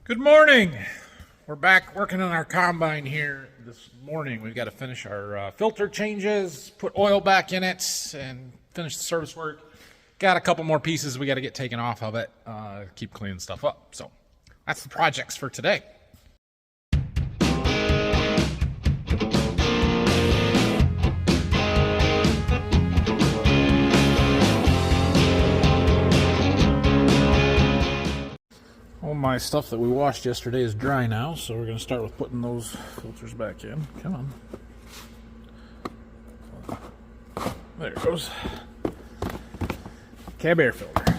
Good morning. We're back working on our combine here this morning. We've got to finish our filter changes, put oil back in it, and finish the service work. Got a couple more pieces we got to get taken off of it, keep cleaning stuff up. So that's the projects for today. All my stuff that we washed yesterday is dry now, so we're going to start with putting those filters back in. Come on. There it goes. Cab air filter.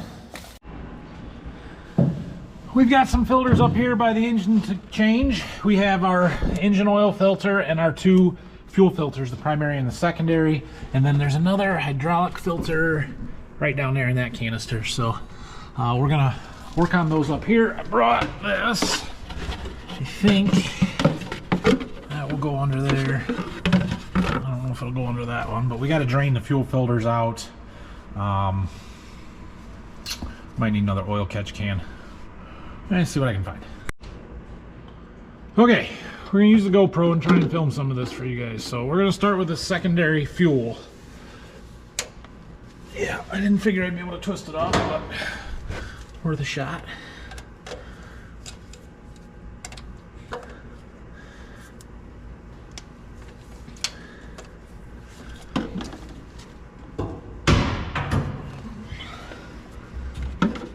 We've got some filters up here by the engine to change. We have our engine oil filter and our two fuel filters, the primary and the secondary. And then there's another hydraulic filter right down there in that canister. So we're going to work on those up here. I brought this. I think that will go under there. I don't know if it'll go under that one, but we got to drain the fuel filters out. Might need another oil catch can. Let's see what I can find. Okay, we're gonna use the GoPro and try and film some of this for you guys. So we're gonna start with the secondary fuel. Yeah, I didn't figure I'd be able to twist it off, but worth a shot.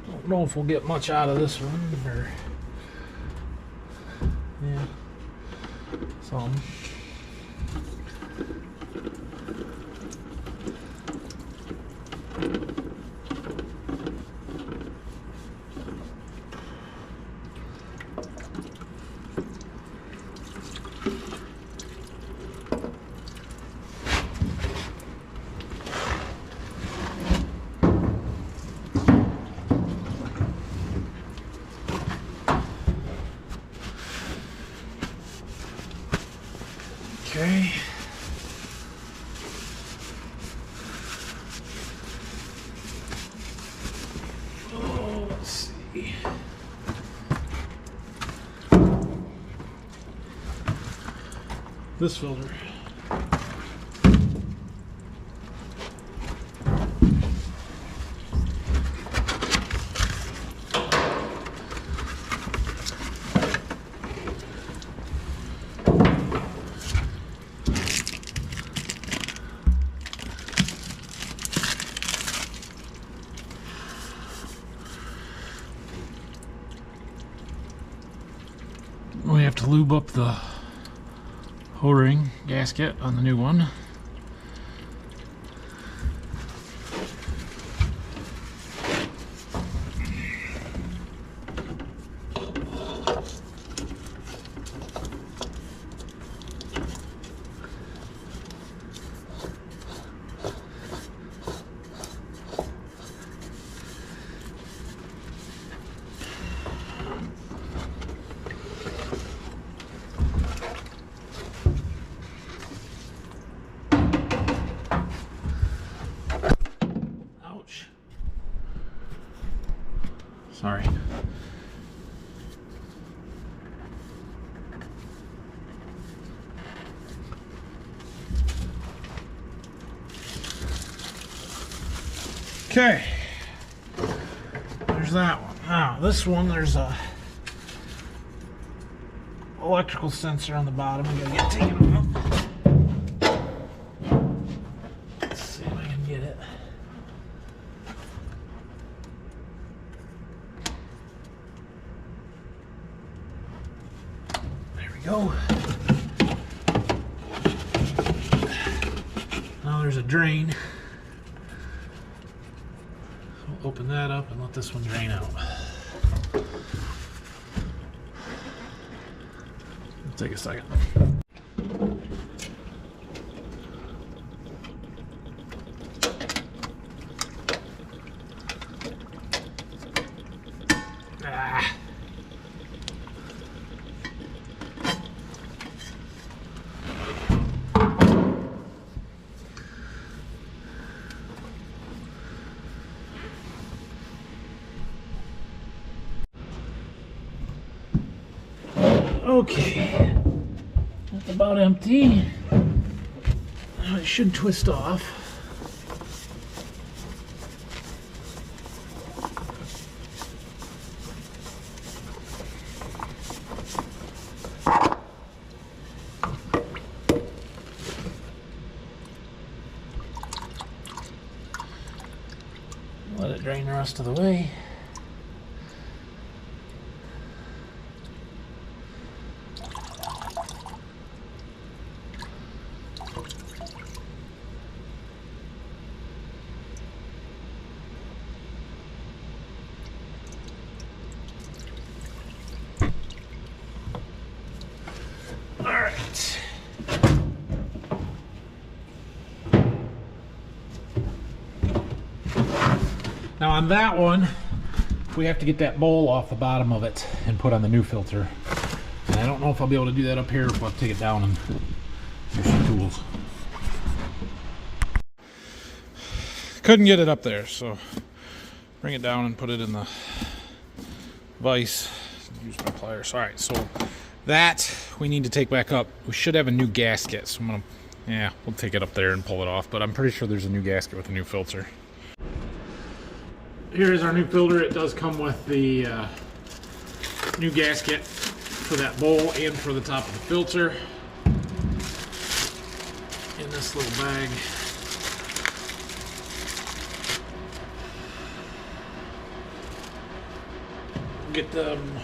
Don't know if we'll get much out of this one, or yeah, some. Okay. Oh, let's see. This filter. We have to lube up the O-ring gasket on the new one. Sorry. Okay. There's that one. Now, this one, there's a electrical sensor on the bottom. We gotta get taken off. Let's see if I can get it. Go. Now there's a drain. So we'll open that up and let this one drain out. It'll take a second. Okay, that's about empty. Now it should twist off. Let it drain the rest of the way. All right. Now on that one, we have to get that bowl off the bottom of it and put on the new filter. And I don't know if I'll be able to do that up here, if I'll take it down and use some tools. Couldn't get it up there, so bring it down and put it in the vise. Use my pliers. All right, so that we need to take back up. We should have a new gasket, so I'm gonna, yeah, we'll take it up there and pull it off, but I'm pretty sure there's a new gasket with a new filter. Here's our new filter. It does come with the new gasket for that bowl and for the top of the filter in this little bag. Get them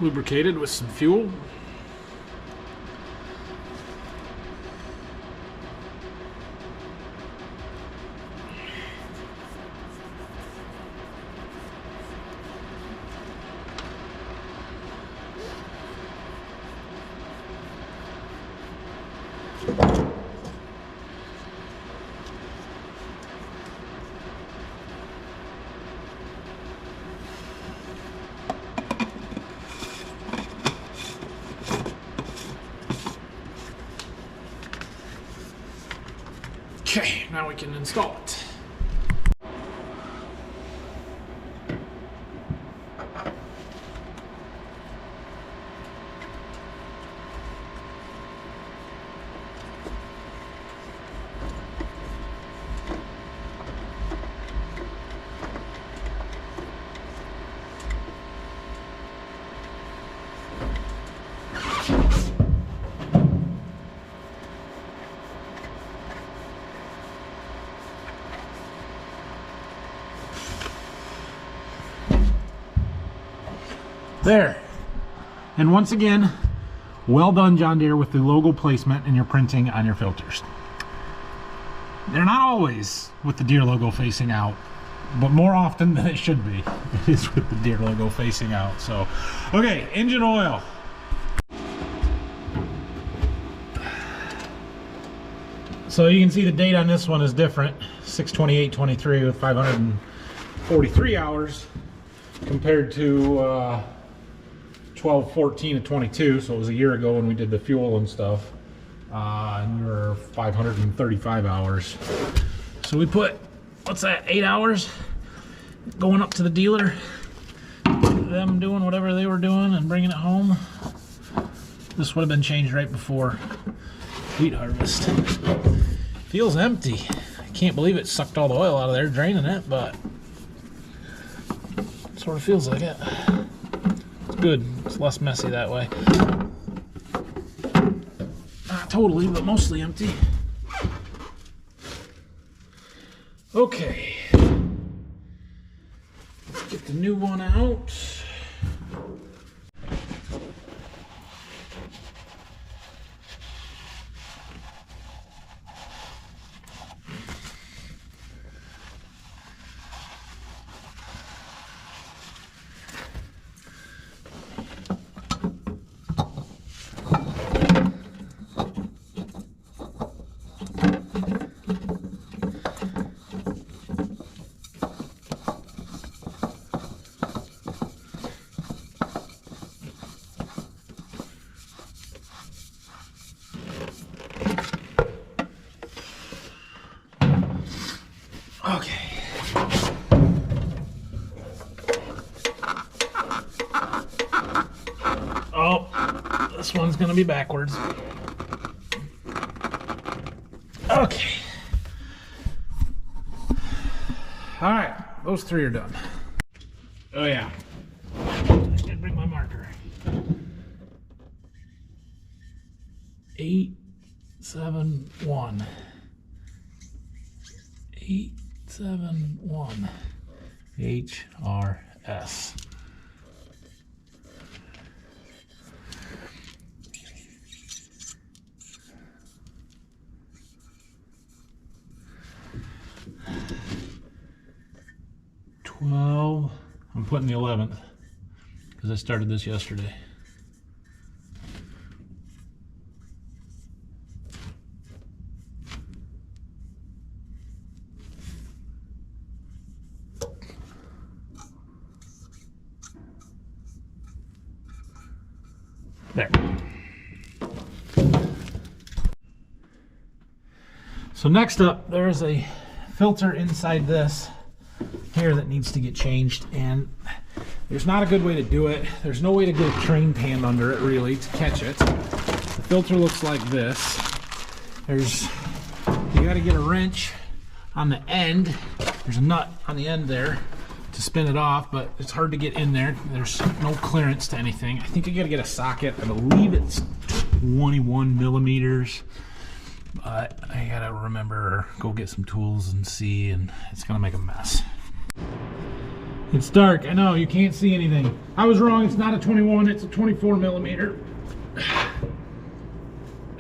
lubricated with some fuel. Okay, now we can install it. There. And once again, well done, John Deere, with the logo placement and your printing on your filters. They're not always with the Deere logo facing out, but more often than it should be, it is with the Deere logo facing out. So, okay, engine oil. So you can see the date on this one is different, 6/28/23 with 543 hours compared to 12/14/22, so it was a year ago when we did the fuel and stuff, and we were 535 hours. So we put, what's that, 8 hours going up to the dealer, them doing whatever they were doing and bringing it home. This would have been changed right before wheat harvest. Feels empty. I can't believe it sucked all the oil out of there, draining it, but it sort of feels like it. Good. It's less messy that way. Not totally, but mostly empty. Okay. Let's get the new one out. Okay. This one's gonna be backwards. Okay. All right, those three are done. Oh yeah, I did bring my marker. 871. 871. HRS. I'm putting the 11th because I started this yesterday. There. So next up, there's a filter inside this here that needs to get changed, and there's not a good way to do it. There's no way to get a train pan under it really to catch it. The filter looks like this. You got to get a wrench on the end. There's a nut on the end there to spin it off, but it's hard to get in there. There's no clearance to anything. I think you got to get a socket. I believe it's 21 millimeters. But I gotta remember, go get some tools and see, and it's gonna make a mess. It's dark, I know, you can't see anything. I was wrong, it's not a 21, it's a 24 millimeter.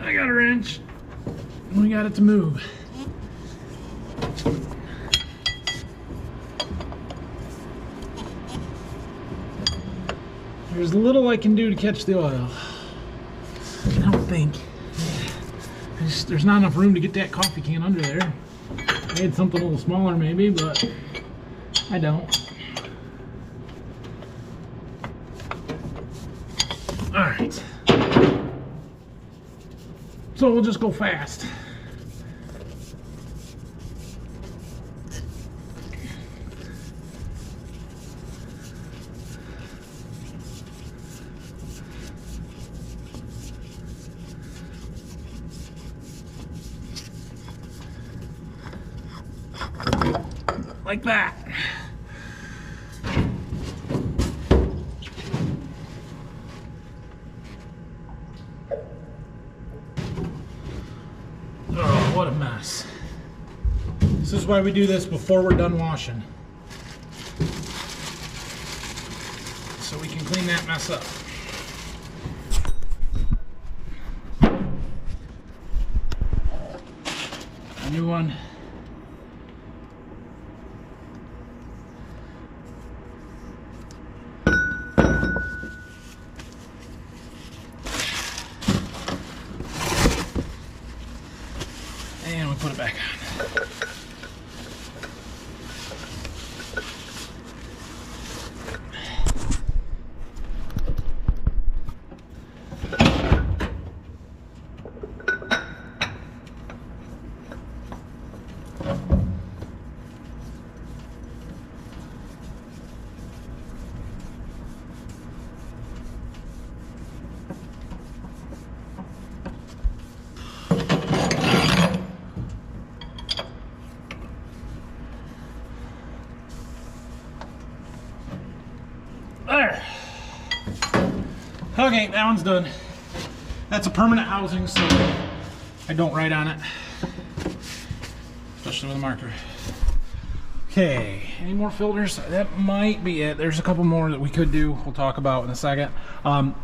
I got a wrench, and we got it to move. There's little I can do to catch the oil. I don't think. There's not enough room to get that coffee can under there. I had something a little smaller maybe, but I don't. Alright. So we'll just go fast. Like that. Oh, what a mess. This is why we do this before we're done washing. So we can clean that mess up. A new one. And we put it back on. There. Okay, that one's done. That's a permanent housing, so I don't write on it, especially with a marker. Okay, any more filters? That might be it. There's a couple more that we could do. We'll talk about in a second.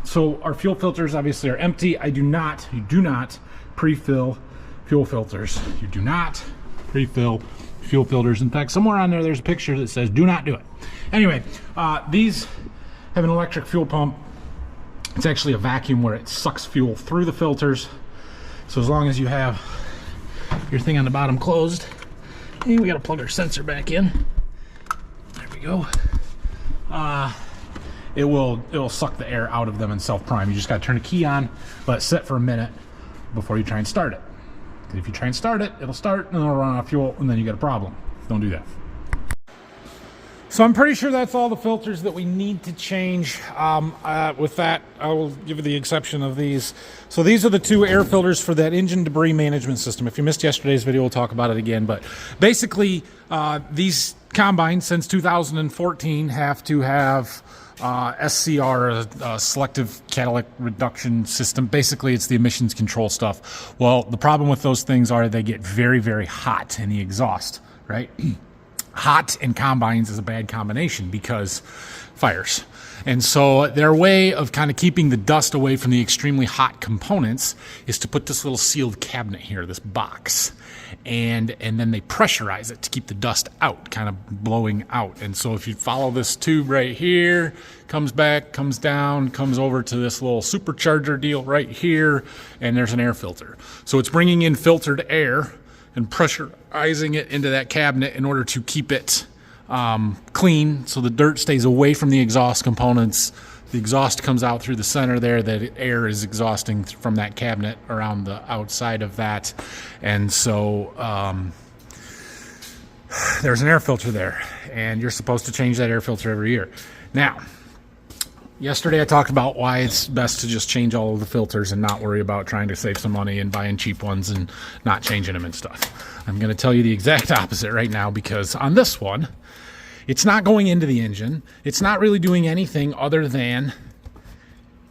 So our fuel filters obviously are empty. You do not pre-fill fuel filters. You do not pre-fill fuel filters. In fact, somewhere on there's a picture that says do not do it. Anyway, these have an electric fuel pump. It's actually a vacuum where it sucks fuel through the filters. So as long as you have your thing on the bottom closed, and we gotta plug our sensor back in. There we go. It'll suck the air out of them and self-prime. You just gotta turn the key on, let it sit for a minute before you try and start it. Because if you try and start it, it'll start and it'll run out of fuel, and then you got a problem. Don't do that. So I'm pretty sure that's all the filters that we need to change. With that, I will give you the exception of these. So these are the 2 air filters for that engine debris management system. If you missed yesterday's video, we'll talk about it again. But basically, these combines since 2014 have to have SCR, a selective catalytic reduction system. Basically, it's the emissions control stuff. Well, the problem with those things are they get very, very hot in the exhaust, right? Hot and combines is a bad combination because fires. And so their way of kind of keeping the dust away from the extremely hot components is to put this little sealed cabinet here, this box. And then they pressurize it to keep the dust out, kind of blowing out. And so if you follow this tube right here, comes back, comes down, comes over to this little supercharger deal right here, and there's an air filter. So it's bringing in filtered air and pressurizing it into that cabinet in order to keep it clean, so the dirt stays away from the exhaust components. The exhaust comes out through the center there, that air is exhausting from that cabinet around the outside of that. And so there's an air filter there, and you're supposed to change that air filter every year. Now, yesterday I talked about why it's best to just change all of the filters and not worry about trying to save some money and buying cheap ones and not changing them and stuff. I'm going to tell you the exact opposite right now, because on this one, it's not going into the engine. It's not really doing anything other than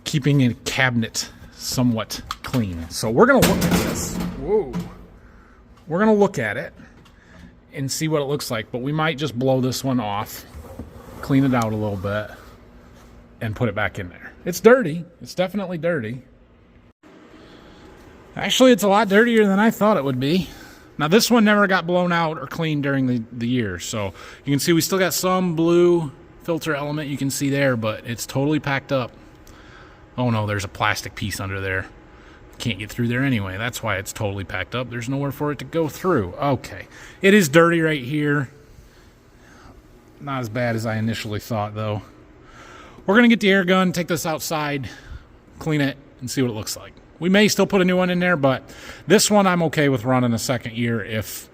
keeping a cabinet somewhat clean. So we're going to look at this. Whoa. We're going to look at it and see what it looks like, but we might just blow this one off, clean it out a little bit, and put it back in there. It's dirty. It's definitely dirty. Actually, it's a lot dirtier than I thought it would be. Now, this one never got blown out or cleaned during the year. So you can see we still got some blue filter element you can see there, but it's totally packed up. Oh no, there's a plastic piece under there. Can't get through there anyway. That's why it's totally packed up. There's nowhere for it to go through. Okay. It is dirty right here. Not as bad as I initially thought, though. We're going to get the air gun, take this outside, clean it, and see what it looks like. We may still put a new one in there, but this one I'm okay with running a second year if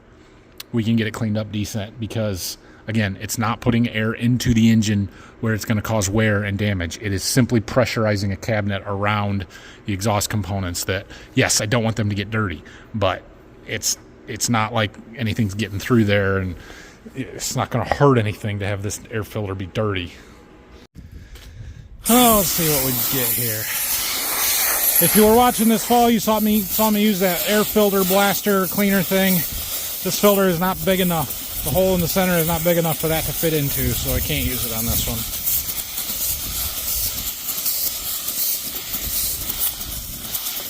we can get it cleaned up decent, because, again, it's not putting air into the engine where it's going to cause wear and damage. It is simply pressurizing a cabinet around the exhaust components that, yes, I don't want them to get dirty, but it's not like anything's getting through there, and it's not going to hurt anything to have this air filter be dirty. Oh, let's see what we get here. If you were watching this fall, you saw me use that air filter blaster cleaner thing. This filter is not big enough. The hole in the center is not big enough for that to fit into, so I can't use it on this one.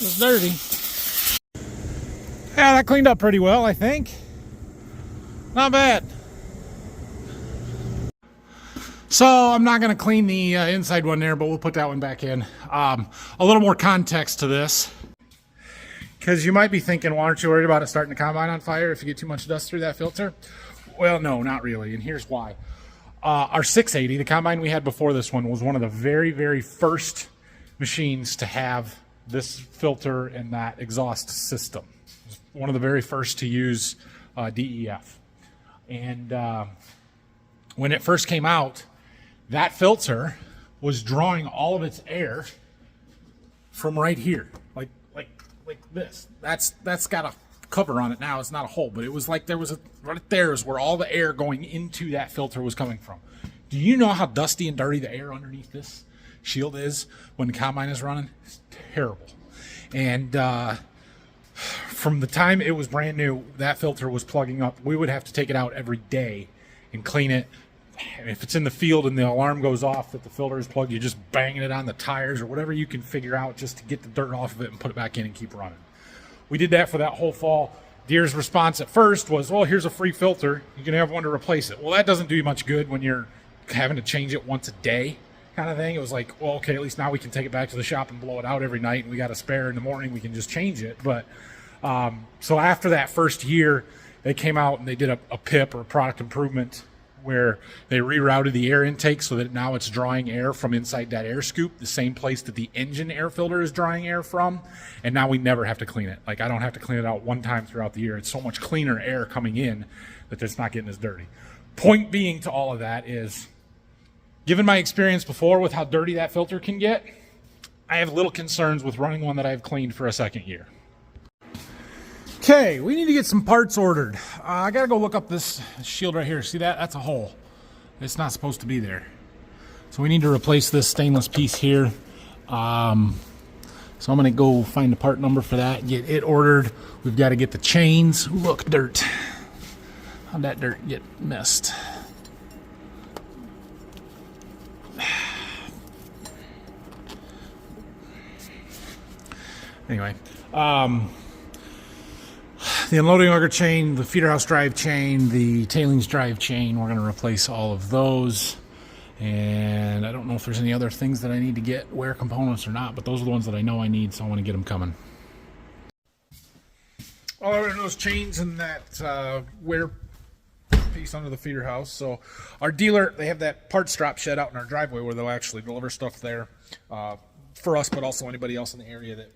It's dirty. Yeah, that cleaned up pretty well, I think. Not bad. So I'm not going to clean the inside one there, but we'll put that one back in. A little more context to this, because you might be thinking, why aren't you worried about it starting the combine on fire if you get too much dust through that filter? Well, no, not really, and here's why. Our 680, the combine we had before this one, was one of the very, very first machines to have this filter and that exhaust system. It was one of the very first to use DEF. And when it first came out, that filter was drawing all of its air from right here, like this. That's got a cover on it now. It's not a hole, but it was like there was right there is where all the air going into that filter was coming from. Do you know how dusty and dirty the air underneath this shield is when the combine is running? It's terrible. And from the time it was brand new, that filter was plugging up. We would have to take it out every day and clean it. And if it's in the field and the alarm goes off that the filter is plugged, you're just banging it on the tires or whatever you can figure out just to get the dirt off of it and put it back in and keep running. We did that for that whole fall. Deere's response at first was, well, here's a free filter. You can have one to replace it. Well, that doesn't do you much good when you're having to change it once a day kind of thing. It was like, well, okay, at least now we can take it back to the shop and blow it out every night, and we got a spare in the morning. We can just change it. But so after that first year, they came out and they did a PIP, or a product improvement, where they rerouted the air intake so that now it's drawing air from inside that air scoop, the same place that the engine air filter is drawing air from. And now we never have to clean it. Like, I don't have to clean it out one time throughout the year. It's so much cleaner air coming in that it's not getting as dirty. Point being to all of that is, given my experience before with how dirty that filter can get, I have little concerns with running one that I've cleaned for a second year. Okay, we need to get some parts ordered. I gotta go look up this shield right here. See that? That's a hole. It's not supposed to be there. So we need to replace this stainless piece here. So I'm gonna go find the part number for that, get it ordered. We've got to get the chains. Ooh, look, dirt. How'd that dirt get missed? Anyway, the unloading auger chain, the feeder house drive chain, the tailings drive chain, we're going to replace all of those. And I don't know if there's any other things that I need to get, wear components or not, but those are the ones that I know I need, so I want to get them coming. All I those chains and that wear piece under the feeder house. So our dealer, they have that parts drop shed out in our driveway where they'll actually deliver stuff there for us, but also anybody else in the area that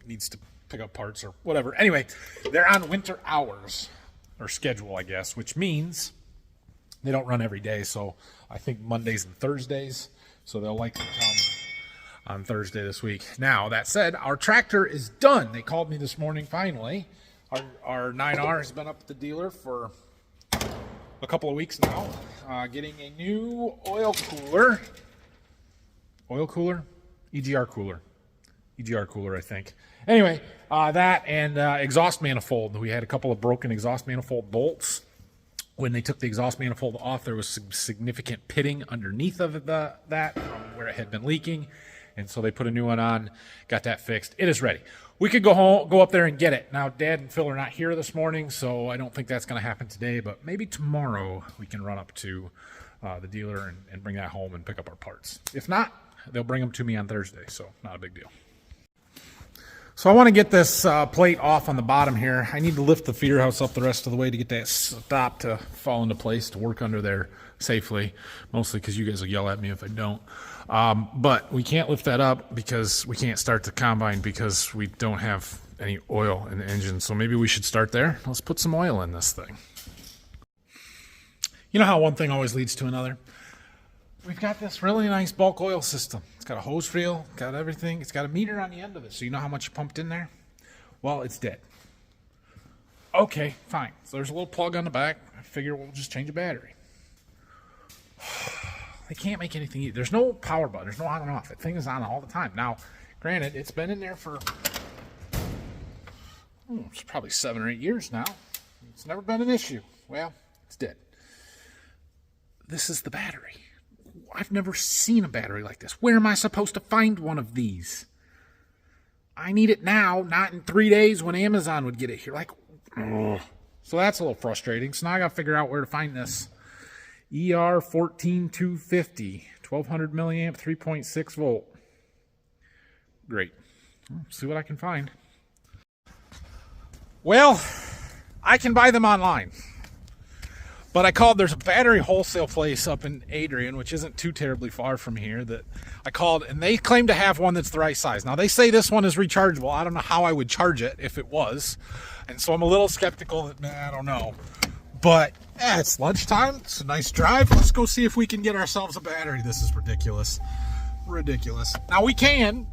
needs to pick up parts or whatever. Anyway, they're on winter hours, or schedule, I guess, which means they don't run every day. So I think Mondays and Thursdays. So they'll likely come on Thursday this week. Now, that said, our tractor is done. They called me this morning, finally. Our 9R has been up at the dealer for a couple of weeks now, getting a new oil cooler. EGR cooler, I think. Anyway, that and exhaust manifold. We had a couple of broken exhaust manifold bolts. When they took the exhaust manifold off, there was some significant pitting underneath of that from where it had been leaking. And so they put a new one on, got that fixed. It is ready. We could go up there and get it. Now, Dad and Phil are not here this morning, so I don't think that's going to happen today, but maybe tomorrow we can run up to the dealer and bring that home and pick up our parts. If not, they'll bring them to me on Thursday, so not a big deal. So I want to get this plate off on the bottom here. I need to lift the feeder house up the rest of the way to get that stop to fall into place to work under there safely, mostly because you guys will yell at me if I don't. But we can't lift that up because we can't start the combine because we don't have any oil in the engine. So maybe we should start there. Let's put some oil in this thing. You know how one thing always leads to another? We've got this really nice bulk oil system. It's got a hose reel, got everything. It's got a meter on the end of it. So you know how much you pumped in there? Well, it's dead. Okay, fine. So there's a little plug on the back. I figure we'll just change a battery. They can't make anything easy. There's no power button. There's no on and off. That thing is on all the time. Now, granted, it's been in there for it's probably 7 or 8 years now. It's never been an issue. Well, it's dead. This is the battery. I've never seen a battery like this. Where am I supposed to find one of these? I need it now, not in 3 days when Amazon would get it here. Like, ugh. So that's a little frustrating. So now I got to figure out where to find this. ER14250, 1200 milliamp, 3.6 volt. Great. Let's see what I can find. Well, I can buy them online. But I called, there's a battery wholesale place up in Adrian, which isn't too terribly far from here, that I called, and they claim to have one that's the right size. Now, they say this one is rechargeable. I don't know how I would charge it if it was. And so I'm a little skeptical that, I don't know. But, it's lunchtime. It's a nice drive. Let's go see if we can get ourselves a battery. This is ridiculous. Ridiculous. Now, we can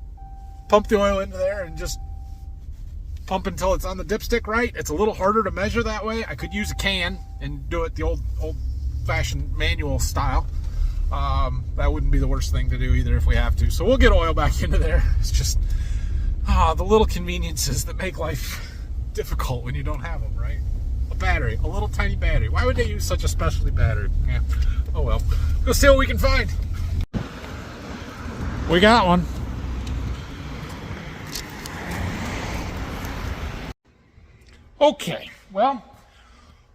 pump the oil into there and just pump until it's on the dipstick right. It's a little harder to measure that way. I could use a can and do it the old-fashioned manual style. That wouldn't be the worst thing to do either if we have to. So we'll get oil back into there. It's just the little conveniences that make life difficult when you don't have them, right? A battery, a little tiny battery. Why would they use such a specialty battery? Yeah. Oh well. Go see what we can find. We got one. Okay, well,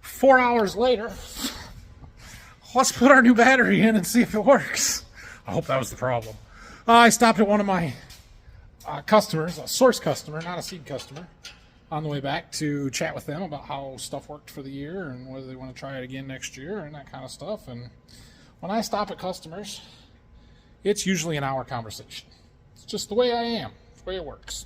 4 hours later, let's put our new battery in and see if it works. I hope that was the problem. I stopped at one of my customers, a source customer, not a seed customer, on the way back to chat with them about how stuff worked for the year and whether they want to try it again next year and that kind of stuff. And when I stop at customers, it's usually an hour conversation. It's just the way I am. It's the way it works.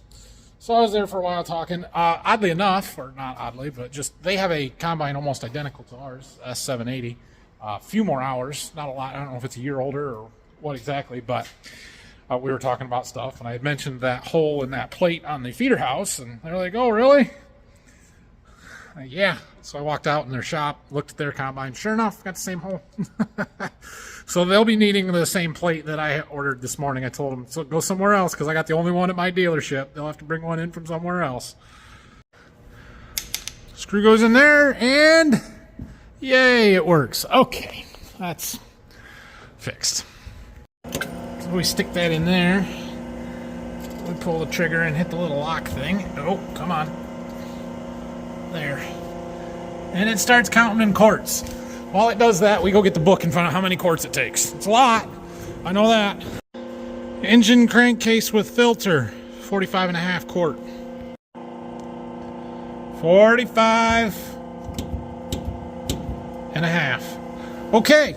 So I was there for a while talking. Oddly enough, or not oddly, but just they have a combine almost identical to ours, S780. A few more hours, not a lot. I don't know if it's a year older or what exactly, but we were talking about stuff, and I had mentioned that hole in that plate on the feeder house, and they're like, "Oh, really?" Yeah. So I walked out in their shop, looked at their combine. Sure enough, got the same hole. So they'll be needing the same plate that I ordered this morning. I told them, so go somewhere else because I got the only one at my dealership. They'll have to bring one in from somewhere else. Screw goes in there, and yay, it works. Okay, that's fixed. So we stick that in there. We pull the trigger and hit the little lock thing. Oh, come on. There. And it starts counting in quarts. While it does that, we go get the book and find out how many quarts it takes. It's a lot. I know that. Engine crankcase with filter, 45.5 quart. 45.5. Okay,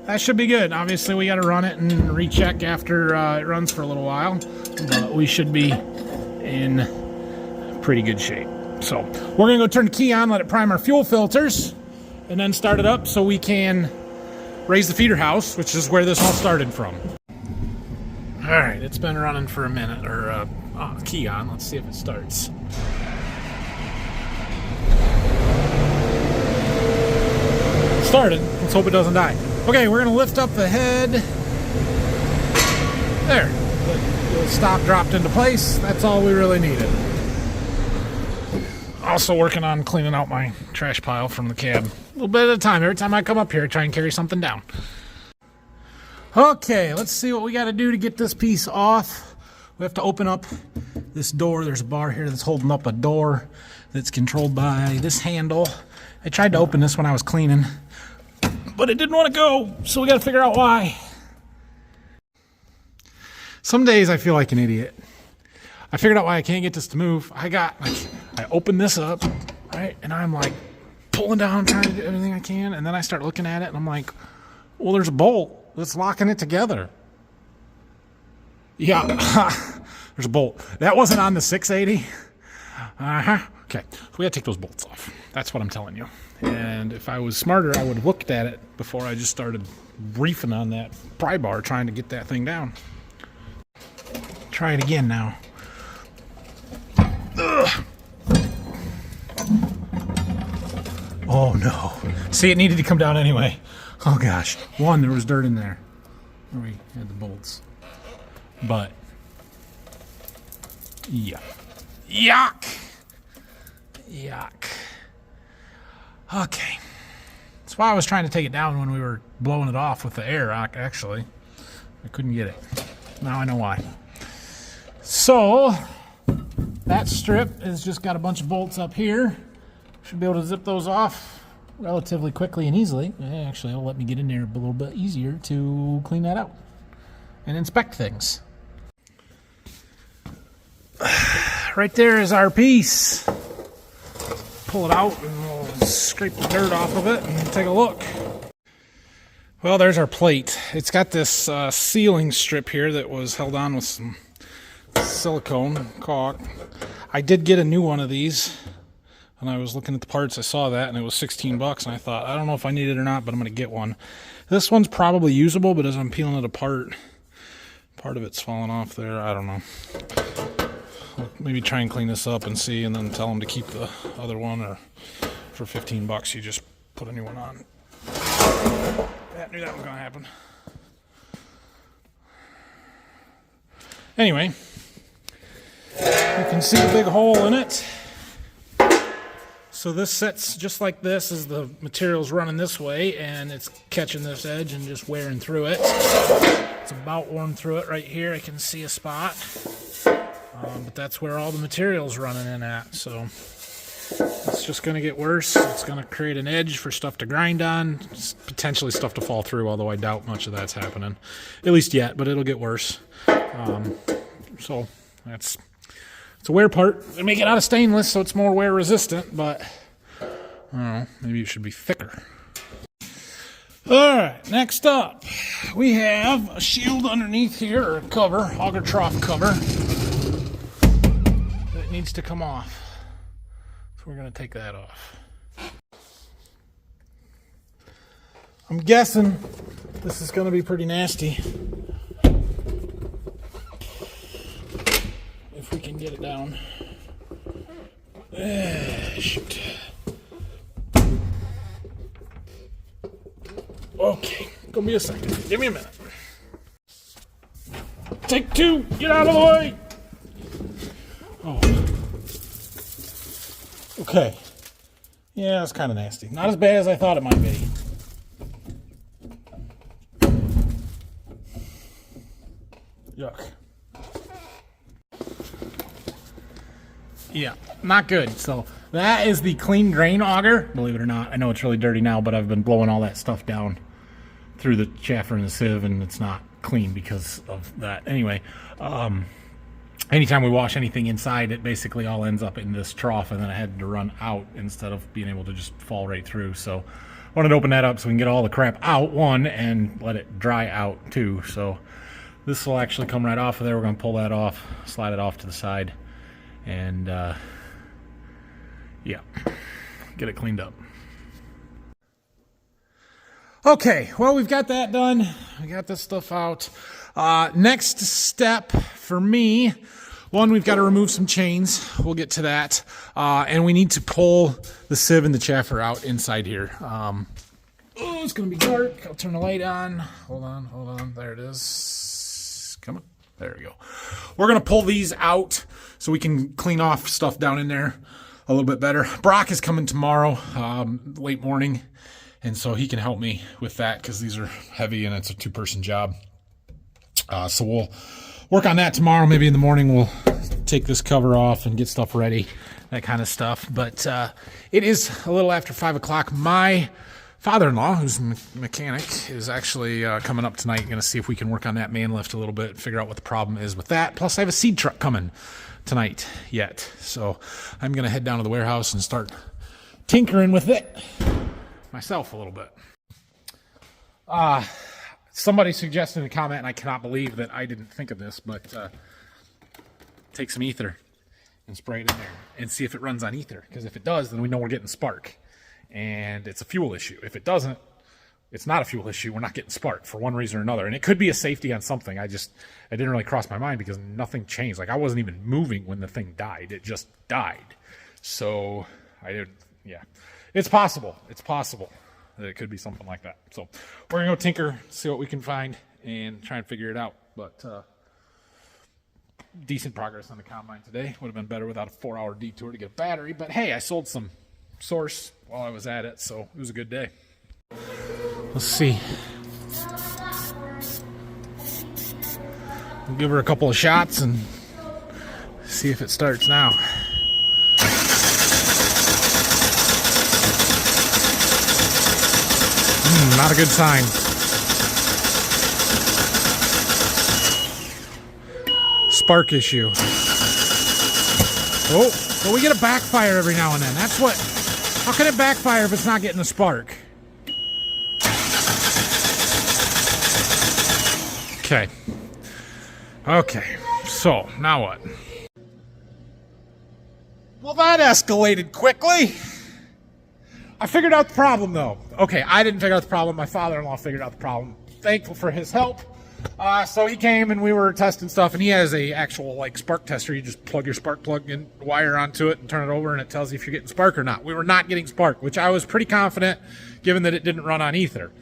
that should be good. Obviously, we got to run it and recheck after it runs for a little while, but we should be in pretty good shape. So we're gonna go turn the key on, let it prime our fuel filters, and then start it up so we can raise the feeder house, which is where this all started from. All right, it's been running for a minute, or key on. Let's see if it starts. Started. Let's hope it doesn't die. Okay, we're gonna lift up the head. There. The stop dropped into place. That's all we really needed. Also working on cleaning out my trash pile from the cab. A little bit at a time. Every time I come up here, I try and carry something down. Okay, let's see what we got to do to get this piece off. We have to open up this door. There's a bar here that's holding up a door that's controlled by this handle. I tried to open this when I was cleaning, but it didn't want to go, so we got to figure out why. Some days I feel like an idiot. I figured out why I can't get this to move. I opened this up, right? And I'm like pulling down, trying to do everything I can. And then I start looking at it and I'm like, well, there's a bolt that's locking it together. Yeah, there's a bolt. That wasn't on the 680. Okay, so we gotta take those bolts off. That's what I'm telling you. And if I was smarter, I would have looked at it before I just started reefing on that pry bar trying to get that thing down. Try it again now. Ugh. Oh no. See, it needed to come down anyway. Oh gosh. One, there was dirt in there where we had the bolts. But, yeah. Yuck. Yuck. Okay. That's why I was trying to take it down when we were blowing it off with the air, actually. I couldn't get it. Now I know why. So, that strip has just got a bunch of bolts up here. Should be able to zip those off relatively quickly and easily. Actually, it'll let me get in there a little bit easier to clean that out and inspect things. Right there is our piece. Pull it out and we'll scrape the dirt off of it and take a look. Well, there's our plate. It's got this sealing strip here that was held on with some silicone caulk. I did get a new one of these. When I was looking at the parts, I saw that, and it was 16 bucks, and I thought, I don't know if I need it or not, but I'm going to get one. This one's probably usable, but as I'm peeling it apart, part of it's falling off there. I don't know. I'll maybe try and clean this up and see, and then tell them to keep the other one, or for 15 bucks, you just put a new one on. I knew that was going to happen. Anyway, you can see the big hole in it. So this sets just like this as the material's running this way, and it's catching this edge and just wearing through it. It's about worn through it right here. I can see a spot, but that's where all the material's running in at. So it's just going to get worse. It's going to create an edge for stuff to grind on, potentially stuff to fall through, although I doubt much of that's happening, at least yet, but it'll get worse. So it's a wear part. They make it out of stainless, so it's more wear resistant, but I don't know, maybe it should be thicker. All right, next up, we have a shield underneath here, or a cover, auger trough cover, needs to come off. So we're going to take that off. I'm guessing this is going to be pretty nasty. If we can get it down. Shoot. Okay, gonna be a second. Give me a minute. Take two. Get out of the way. Oh. Okay. Yeah, it's kind of nasty. Not as bad as I thought it might be. Yuck. Yeah, not good. So that is the clean drain auger. Believe it or not, I know it's really dirty now, but I've been blowing all that stuff down through the chaffer and the sieve, and it's not clean because of that. Anyway, anytime we wash anything inside, it basically all ends up in this trough, and then I had to run out instead of being able to just fall right through. So I wanted to open that up so we can get all the crap out, one, and let it dry out, two. So this will actually come right off of there. We're going to pull that off, slide it off to the side, and yeah, get it cleaned up. Okay, well, we've got that done. We got this stuff out. Next step for me, one, we've got to remove some chains. We'll get to that. And we need to pull the sieve and the chaffer out inside here. Oh, it's going to be dark. I'll turn the light on. Hold on. There it is. Come on. There we go. We're going to pull these out so we can clean off stuff down in there a little bit better. Brock is coming tomorrow, late morning. And so he can help me with that because these are heavy and it's a two-person job. So we'll work on that tomorrow. Maybe in the morning we'll take this cover off and get stuff ready, that kind of stuff. But it is a little after 5 o'clock. My father-in-law, who's a mechanic, is actually coming up tonight. Going to see if we can work on that man lift a little bit, figure out what the problem is with that. Plus, I have a seed truck coming tonight yet. So I'm going to head down to the warehouse and start tinkering with it myself a little bit. Somebody suggested in a comment, and I cannot believe that I didn't think of this, but take some ether and spray it in there and see if it runs on ether. Because if it does, then we know we're getting spark. And it's a fuel issue. If it doesn't, it's not a fuel issue. We're not getting spark for one reason or another. And it could be a safety on something. I didn't really cross my mind because nothing changed. Like, I wasn't even moving when the thing died. It just died. So yeah. It's possible. It's possible that it could be something like that. So we're going to go tinker, see what we can find, and try and figure it out. But decent progress on the combine today. Would have been better without a 4-hour detour to get a battery. But hey, I sold some Source while I was at it, so it was a good day. Let's see. We'll give her a couple of shots and see if it starts now. Not a good sign. Spark issue. Oh, well, we get a backfire every now and then. That's what. How can it backfire if it's not getting a spark? Okay. Okay. So, now what? Well, that escalated quickly. I figured out the problem, though. Okay, I didn't figure out the problem. My father-in-law figured out the problem. Thankful for his help. So he came and we were testing stuff, and he has a actual like spark tester. You just plug your spark plug in wire onto it and turn it over, and it tells you if you're getting spark or not. We were not getting spark, which I was pretty confident, given that it didn't run on ether.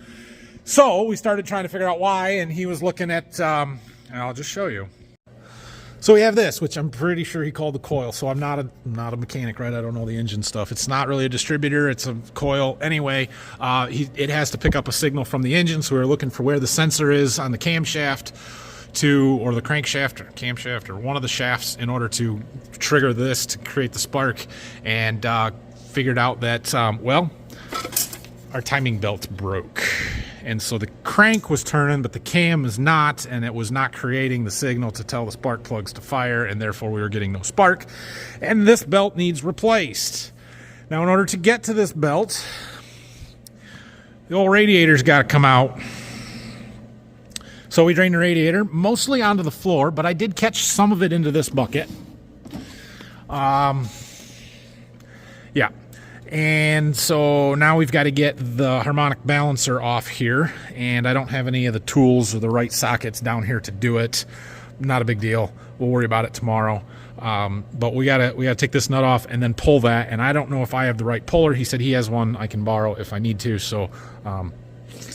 So we started trying to figure out why, and he was looking at. And I'll just show you. So we have this, which I'm pretty sure he called the coil. So I'm not a mechanic, right? I don't know the engine stuff. It's not really a distributor. It's a coil. Anyway, it has to pick up a signal from the engine. So we were looking for where the sensor is on the camshaft or the crankshaft or camshaft or one of the shafts in order to trigger this to create the spark, and figured out that, well, our timing belt broke. And so the crank was turning, but the cam is not, and it was not creating the signal to tell the spark plugs to fire, and therefore we were getting no spark. And this belt needs replaced. Now, in order to get to this belt, the old radiator's got to come out. So we drained the radiator mostly onto the floor, but I did catch some of it into this bucket. Yeah. And so now we've got to get the harmonic balancer off here, and I don't have any of the tools or the right sockets down here to do it. Not a big deal. We'll worry about it tomorrow. But we gotta take this nut off and then pull that, and I don't know if I have the right puller. He said he has one I can borrow if I need to, so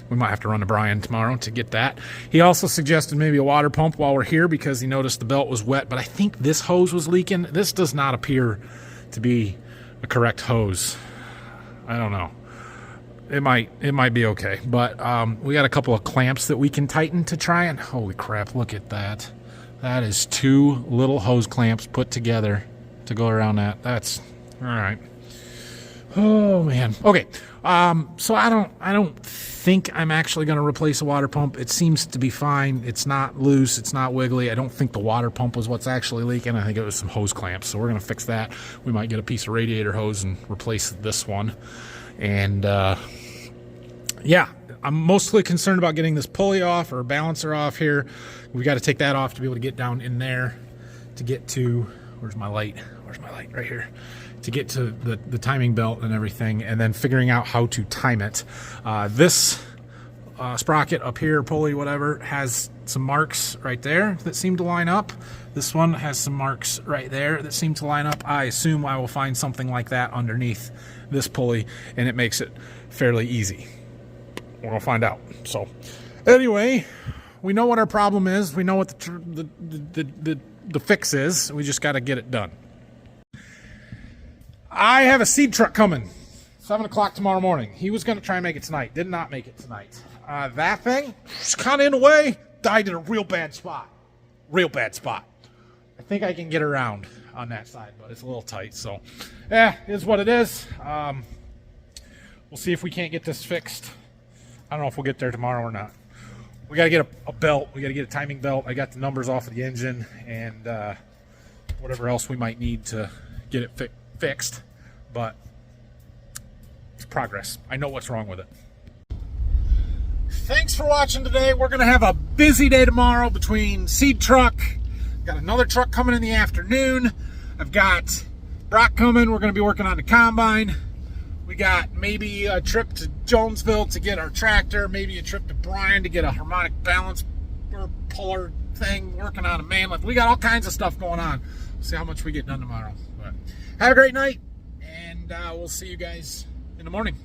we might have to run to Brian tomorrow to get that. He also suggested maybe a water pump while we're here because he noticed the belt was wet, but I think this hose was leaking. This does not appear to be a correct hose. I don't know. It might be okay, but we got a couple of clamps that we can tighten to try and holy crap, look at that. That is 2 little hose clamps put together to go around that. That's all right. Oh man. Okay. So I don't think I'm actually going to replace a water pump. It seems to be fine. It's not loose. It's not wiggly. I don't think the water pump was what's actually leaking. I think it was some hose clamps. So we're going to fix that. We might get a piece of radiator hose and replace this one. And yeah, I'm mostly concerned about getting this pulley off or balancer off here. We got to take that off to be able to get down in there to get to, where's my light? Where's my light? Right here. To get to the timing belt and everything, and then figuring out how to time it. This sprocket up here, pulley, whatever, has some marks right there that seem to line up. This one has some marks right there that seem to line up. I assume I will find something like that underneath this pulley, and it makes it fairly easy. We'll find out. So anyway, we know what our problem is. We know what the fix is. We just got to get it done. I have a seed truck coming, 7 o'clock tomorrow morning. He was going to try and make it tonight. Did not make it tonight. That thing was kind of in the way. Died in a real bad spot. Real bad spot. I think I can get around on that side, but it's a little tight. So, yeah, it is what it is. We'll see if we can't get this fixed. I don't know if we'll get there tomorrow or not. We got to get a belt. We got to get a timing belt. I got the numbers off of the engine and whatever else we might need to get it fixed, but it's progress. I know what's wrong with it. Thanks for watching today. We're going to have a busy day tomorrow between seed truck. Got another truck coming in the afternoon. I've got Brock coming. We're going to be working on the combine. We got maybe a trip to Jonesville to get our tractor, maybe a trip to Bryan to get a harmonic balance or puller thing, working on a man lift. We got all kinds of stuff going on. See how much we get done tomorrow. But have a great night, and we'll see you guys in the morning.